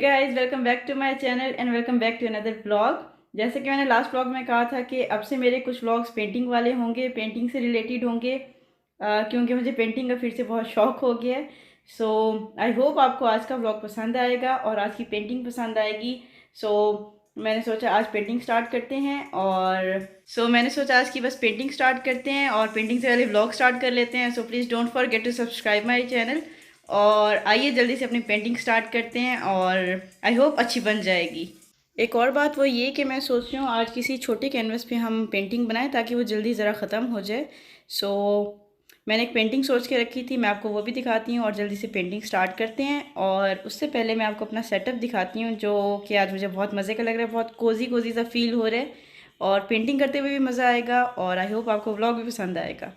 Guys, welcome back to my channel and welcome back to another vlog. जैसे कि मैंने last vlog में कहा था कि अब से मेरे कुछ व्लॉग्स पेंटिंग वाले होंगे, पेंटिंग से रिलेटेड होंगे, क्योंकि मुझे पेंटिंग का फिर से बहुत शौक हो गया है। सो आई होप आपको आज का व्लॉग पसंद आएगा और आज की पेंटिंग पसंद आएगी। सो मैंने सोचा आज पेंटिंग स्टार्ट करते हैं मैंने सोचा आज की बस पेंटिंग स्टार्ट करते हैं और पेंटिंग से पहले व्लॉग स्टार्ट कर लेते हैं। So please don't forget to subscribe my channel. और आइए जल्दी से अपनी पेंटिंग स्टार्ट करते हैं और आई होप अच्छी बन जाएगी। एक और बात वो ये कि मैं सोच रही हूँ आज किसी छोटे कैनवस पे हम पेंटिंग बनाएं ताकि वो जल्दी ज़रा ख़त्म हो जाए। सो मैंने एक पेंटिंग सोच के रखी थी, मैं आपको वो भी दिखाती हूँ और जल्दी से पेंटिंग स्टार्ट करते हैं। और उससे पहले मैं आपको अपना सेटअप दिखाती हूँ जो कि आज मुझे बहुत मज़े का लग रहा है, बहुत कोज़ी कोज़ी सा फील हो रहा है और पेंटिंग करते हुए भी मज़ा आएगा और आई होप आपको व्लॉग भी पसंद आएगा।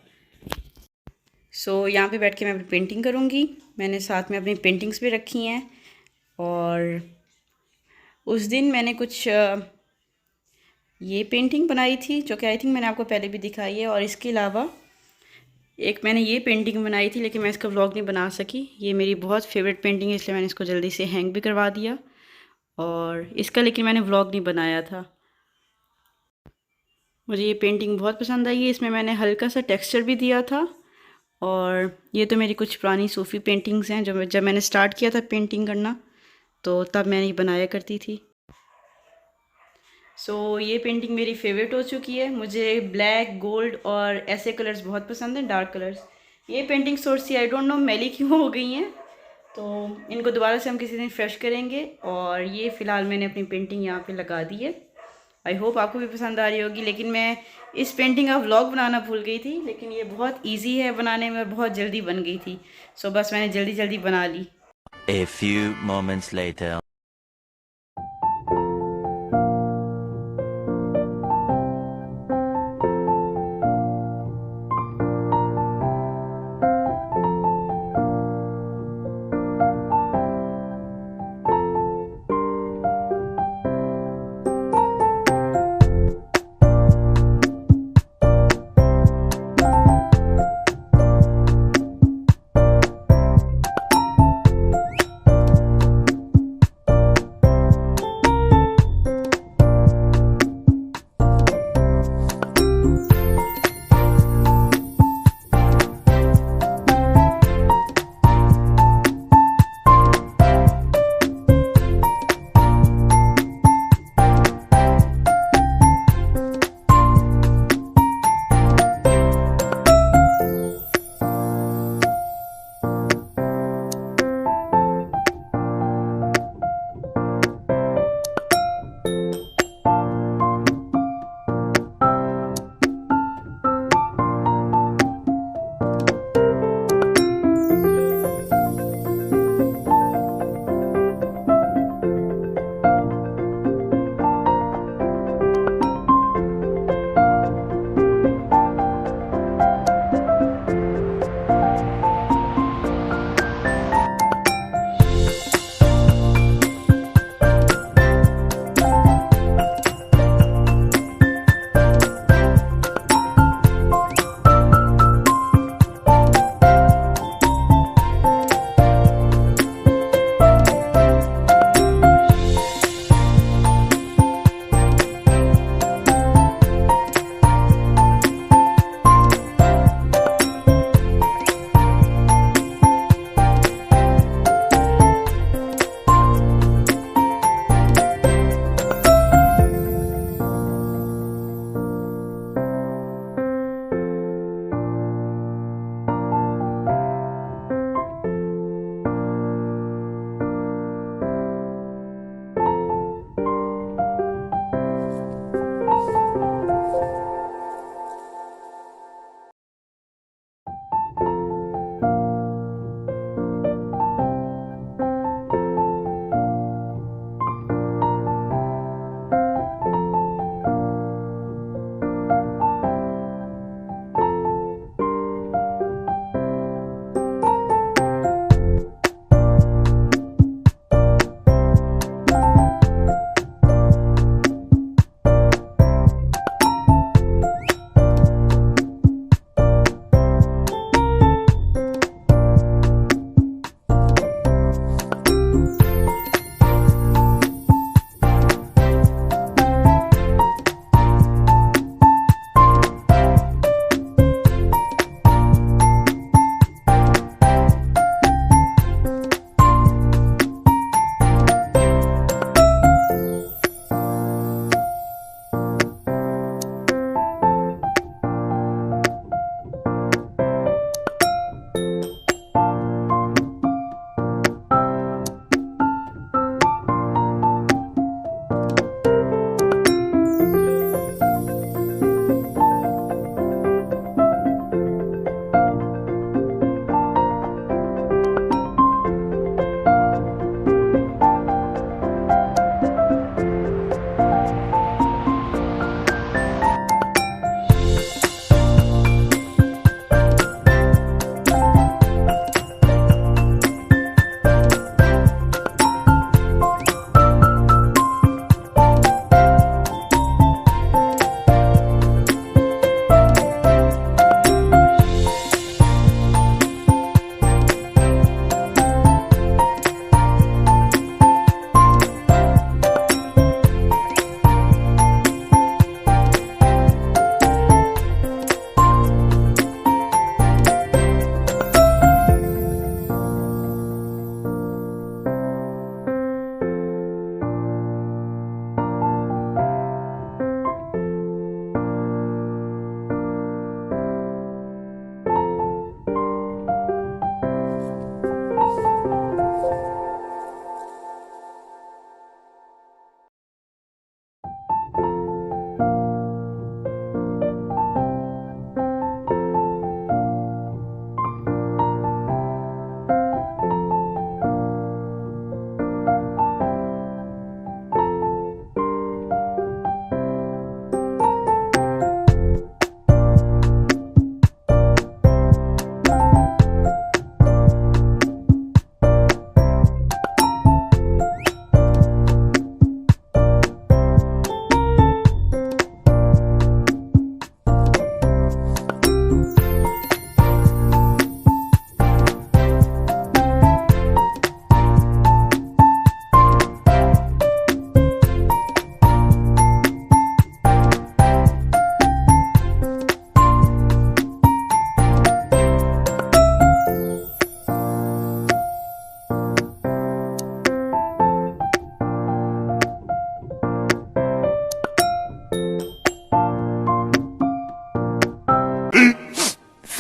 यहाँ पे बैठ के मैं अपनी पेंटिंग करूँगी। मैंने साथ में अपनी पेंटिंग्स भी रखी हैं और उस दिन मैंने कुछ ये पेंटिंग बनाई थी जो कि आई थिंक मैंने आपको पहले भी दिखाई है। और इसके अलावा एक मैंने ये पेंटिंग बनाई थी लेकिन मैं इसका व्लॉग नहीं बना सकी। ये मेरी बहुत फेवरेट पेंटिंग है इसलिए मैंने इसको जल्दी से हैंग भी करवा दिया और इसका लेकिन मैंने व्लॉग नहीं बनाया था। मुझे ये पेंटिंग बहुत पसंद आई है, इसमें मैंने हल्का सा टेक्सचर भी दिया था। और ये तो मेरी कुछ पुरानी सूफ़ी पेंटिंग्स हैं जो जब मैंने स्टार्ट किया था पेंटिंग करना तो तब मैंने ये बनाया करती थी। ये पेंटिंग मेरी फेवरेट हो चुकी है। मुझे ब्लैक, गोल्ड और ऐसे कलर्स बहुत पसंद हैं, डार्क कलर्स। ये पेंटिंग थोड़ी सी आई डोंट नो मैली क्यों हो गई हैं, तो इनको दोबारा से हम किसी दिन फ्रेश करेंगे। और ये फ़िलहाल मैंने अपनी पेंटिंग यहाँ पे लगा दी है। आई होप आपको भी पसंद आ रही होगी। लेकिन मैं इस पेंटिंग का व्लॉग बनाना भूल गई थी, लेकिन ये बहुत इजी है बनाने में, बहुत जल्दी बन गई थी। बस मैंने जल्दी जल्दी बना ली। A few moments later.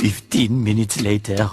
15 minutes later.